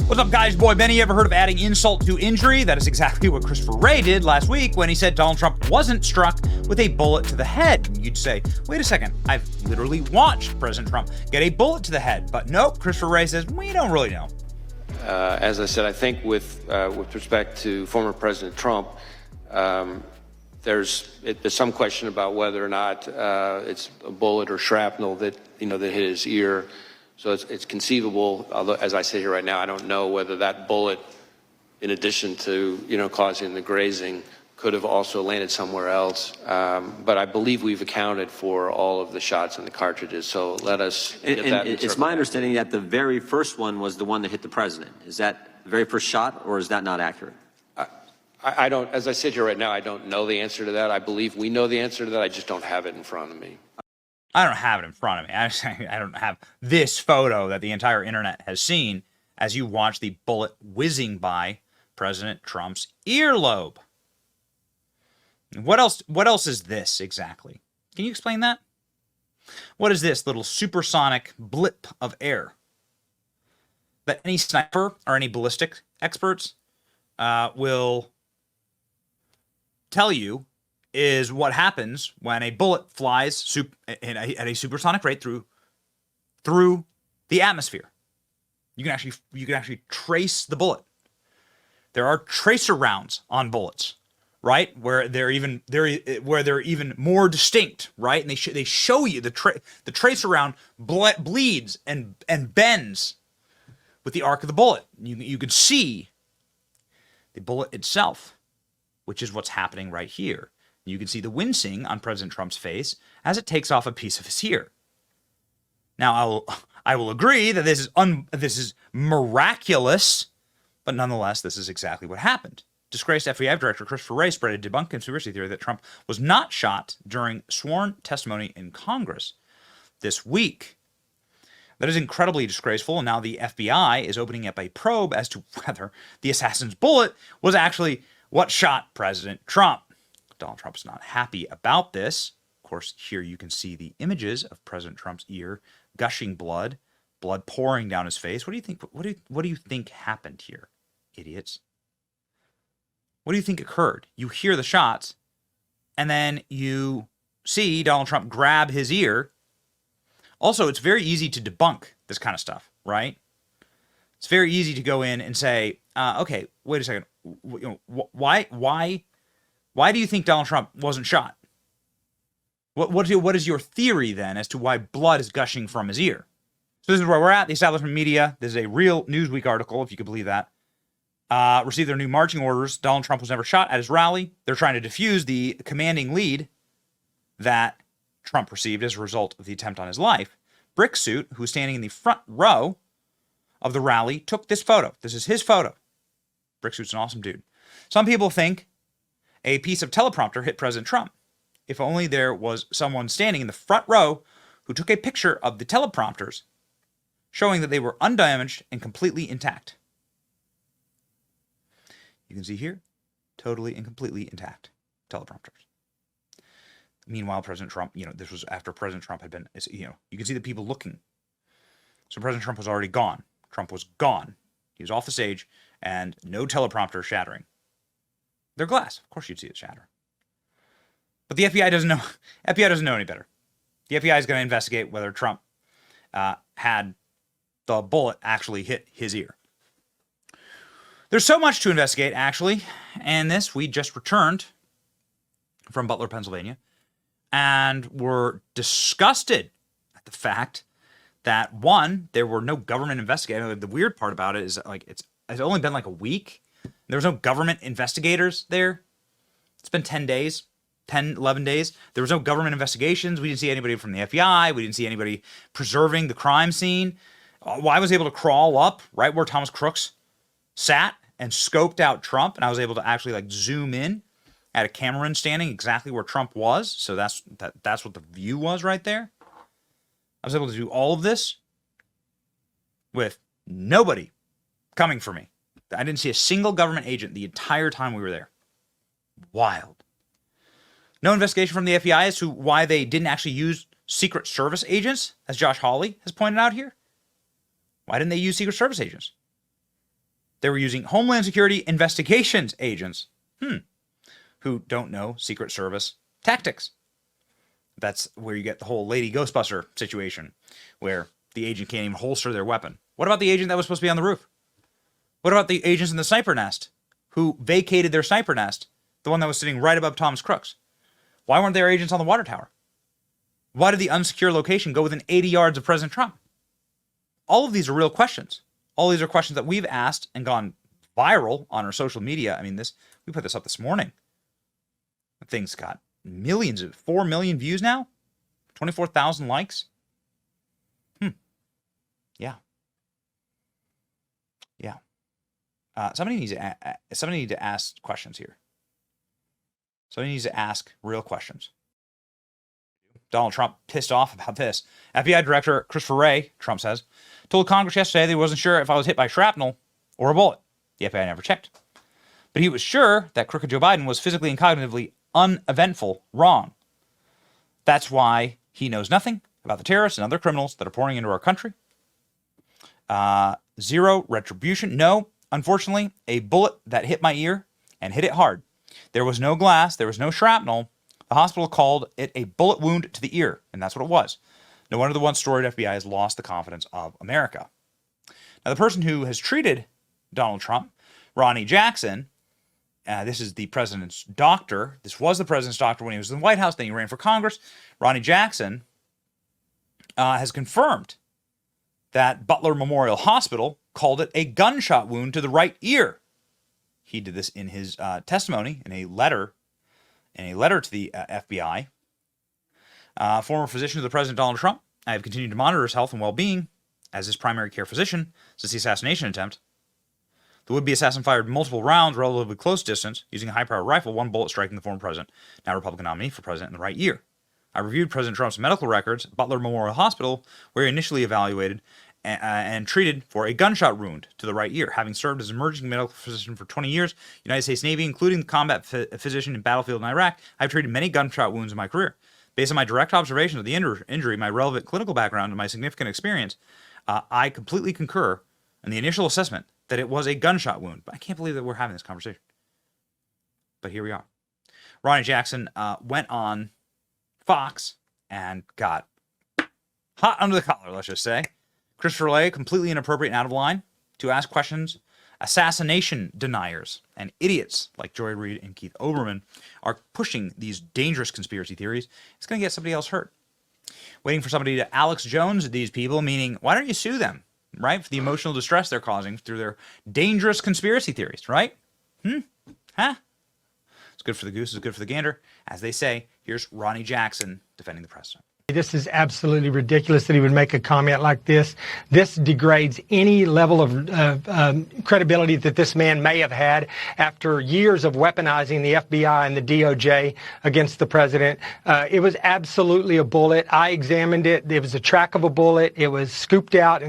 What's up, guys? Boy Benny. Ever heard of adding insult to injury? That is exactly what Christopher Wray did last week when he said Donald Trump wasn't struck with a bullet to the head. And you'd say, wait a second, I've literally watched President Trump get a bullet to the head. But nope, Christopher Wray says, we don't really know. As I said, I think with respect to former President Trump, there's some question about whether or not it's a bullet or shrapnel that that hit his ear. So it's conceivable, although as I sit here right now, I don't know whether that bullet, in addition to causing the grazing, could have also landed somewhere else. But I believe we've accounted for all of the shots and the cartridges. So let us get that. It's my understanding that the very first one was the one that hit the president. Is that the very first shot, or is that not accurate? I don't, as I sit here right now, I don't know the answer to that. I believe we know the answer to that. I just don't have it in front of me. I don't have it in front of me. I don't have this photo that the entire internet has seen as you watch the bullet whizzing by President Trump's earlobe. What else is this exactly? Can you explain that? What is this little supersonic blip of air that any sniper or any ballistic experts will tell you is what happens when a bullet flies at a supersonic rate through the atmosphere? You can actually trace the bullet. There are tracer rounds on bullets, right? Where they're even more distinct, right? And they show you the tracer round bleeds and bends with the arc of the bullet. You can see the bullet itself, which is what's happening right here. You can see the wincing on President Trump's face as it takes off a piece of his ear. Now, I will agree that this is miraculous, but nonetheless, this is exactly what happened. Disgraced FBI Director Christopher Wray spread a debunked conspiracy theory that Trump was not shot during sworn testimony in Congress this week. That is incredibly disgraceful, and now the FBI is opening up a probe as to whether the assassin's bullet was actually what shot President Trump. Donald Trump is not happy about this. Of course, here you can see the images of President Trump's ear, gushing blood pouring down his face. What do you think? What do you think happened here, idiots? What do you think occurred? You hear the shots, and then you see Donald Trump grab his ear. Also, it's very easy to debunk this kind of stuff, right? It's very easy to go in and say, okay, wait a second. Why do you think Donald Trump wasn't shot? What is your theory then as to why blood is gushing from his ear? So this is where we're at. The establishment media, this is a real Newsweek article, if you could believe that, received their new marching orders. Donald Trump was never shot at his rally. They're trying to defuse the commanding lead that Trump received as a result of the attempt on his life. Bricksuit, who's standing in the front row of the rally, took this photo. This is his photo. Bricksuit's an awesome dude. Some people think a piece of teleprompter hit President Trump. If only there was someone standing in the front row who took a picture of the teleprompters showing that they were undamaged and completely intact. You can see here, totally and completely intact teleprompters. Meanwhile, President Trump, this was after President Trump had been, you can see the people looking. So President Trump was already gone. Trump was gone. He was off the stage and no teleprompter shattering. They're glass. Of course you'd see it shatter. But the FBI doesn't know. FBI doesn't know any better. The FBI is going to investigate whether Trump had the bullet actually hit his ear. There's so much to investigate, actually. And we just returned from Butler, Pennsylvania, and were disgusted at the fact that, one, there were no government investigators. The weird part about it is it's only been like a week. There was no government investigators there. It's been 10 days, 11 days. There was no government investigations. We didn't see anybody from the FBI. We didn't see anybody preserving the crime scene. Well, I was able to crawl up right where Thomas Crooks sat and scoped out Trump, and I was able to actually zoom in at a cameraman standing exactly where Trump was. So that's what the view was right there. I was able to do all of this with nobody coming for me. I didn't see a single government agent the entire time we were there. Wild. No investigation from the FBI as to why they didn't actually use Secret Service agents, as Josh Hawley has pointed out here. Why didn't they use Secret Service agents? They were using Homeland Security investigations agents who don't know Secret Service tactics. That's where you get the whole Lady Ghostbuster situation, where the agent can't even holster their weapon. What about the agent that was supposed to be on the roof? What about the agents in the sniper nest who vacated their sniper nest, the one that was sitting right above Thomas Crooks? Why weren't there agents on the water tower? Why did the unsecure location go within 80 yards of President Trump? All of these are real questions. All these are questions that we've asked and gone viral on our social media. I mean, we put this up this morning. The thing's got millions of 4 million views now, 24,000 likes. Yeah. Somebody needs to ask questions here. Somebody needs to ask real questions. Donald Trump pissed off about this. FBI Director Christopher Wray, Trump says, told Congress yesterday that he wasn't sure if I was hit by shrapnel or a bullet. The FBI never checked. But he was sure that crooked Joe Biden was physically and cognitively uneventful wrong. That's why he knows nothing about the terrorists and other criminals that are pouring into our country. Zero retribution. No, unfortunately, a bullet that hit my ear and hit it hard. There was no glass. There was no shrapnel. The hospital called it a bullet wound to the ear, and that's what it was. No wonder the once storied FBI has lost the confidence of America. Now, the person who has treated Donald Trump, Ronnie Jackson, this is the president's doctor. This was the president's doctor when he was in the White House. Then he ran for Congress. Ronnie Jackson has confirmed that Butler Memorial Hospital called it a gunshot wound to the right ear. He did this in his testimony in a letter to the FBI. Former physician to the President Donald Trump, I have continued to monitor his health and well-being as his primary care physician since the assassination attempt. The would-be assassin fired multiple rounds, relatively close distance, using a high-powered rifle, one bullet striking the former president, now Republican nominee for president, in the right ear. I reviewed President Trump's medical records at Butler Memorial Hospital, where he initially evaluated and treated for a gunshot wound to the right ear. Having served as emergency medical physician for 20 years, United States Navy, including the combat physician in battlefield in Iraq, I've treated many gunshot wounds in my career. Based on my direct observation of the injury, my relevant clinical background, and my significant experience, I completely concur in the initial assessment that it was a gunshot wound. But I can't believe that we're having this conversation. But here we are. Ronnie Jackson went on Fox and got hot under the collar, let's just say. Christopher Wray, completely inappropriate and out of line to ask questions. Assassination deniers and idiots like Joy Reid and Keith Olbermann are pushing these dangerous conspiracy theories. It's going to get somebody else hurt. Waiting for somebody to Alex Jones these people, meaning, why don't you sue them, right? For the emotional distress they're causing through their dangerous conspiracy theories, right? Huh? It's good for the goose, it's good for the gander. As they say, here's Ronnie Jackson defending the president. This is absolutely ridiculous that he would make a comment like this. This degrades any level of credibility that this man may have had after years of weaponizing the FBI and the DOJ against the president. It was absolutely a bullet. I examined it. It was a track of a bullet. It was scooped out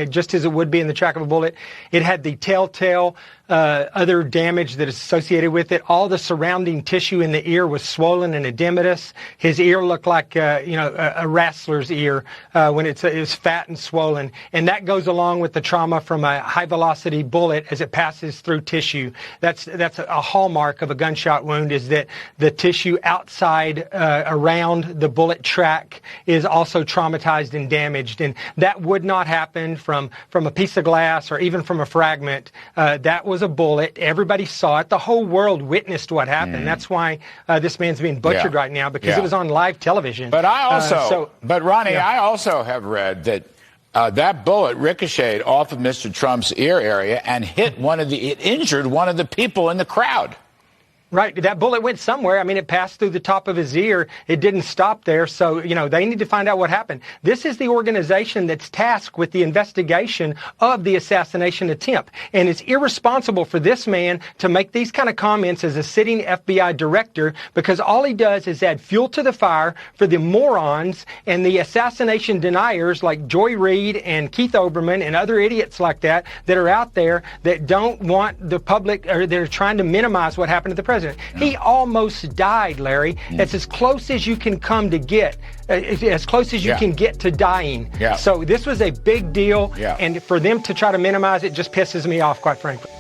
just as it would be in the track of a bullet. It had the telltale other damage that is associated with it. All the surrounding tissue in the ear was swollen and edematous. His ear looked like, a wrestler's ear when it was fat and swollen. And that goes along with the trauma from a high-velocity bullet as it passes through tissue. That's a hallmark of a gunshot wound, is that the tissue outside around the bullet track is also traumatized and damaged. And that would not happen from a piece of glass or even from a fragment. That was a bullet. Everybody saw it. The whole world witnessed what happened. That's why this man's being butchered right now, because it was on live television. But Ronnie, I also have read that that bullet ricocheted off of Mr. Trump's ear area and it injured one of the people in the crowd. Right. That bullet went somewhere. I mean, it passed through the top of his ear. It didn't stop there. So, they need to find out what happened. This is the organization that's tasked with the investigation of the assassination attempt. And it's irresponsible for this man to make these kind of comments as a sitting FBI director, because all he does is add fuel to the fire for the morons and the assassination deniers like Joy Reid and Keith Olbermann and other idiots like that are out there that don't want the public, or they're trying to minimize what happened to the president. president. He almost died, Larry. It's as close as you can come to get, as close as you can get to dying. So this was a big deal, and for them to try to minimize it just pisses me off, quite frankly.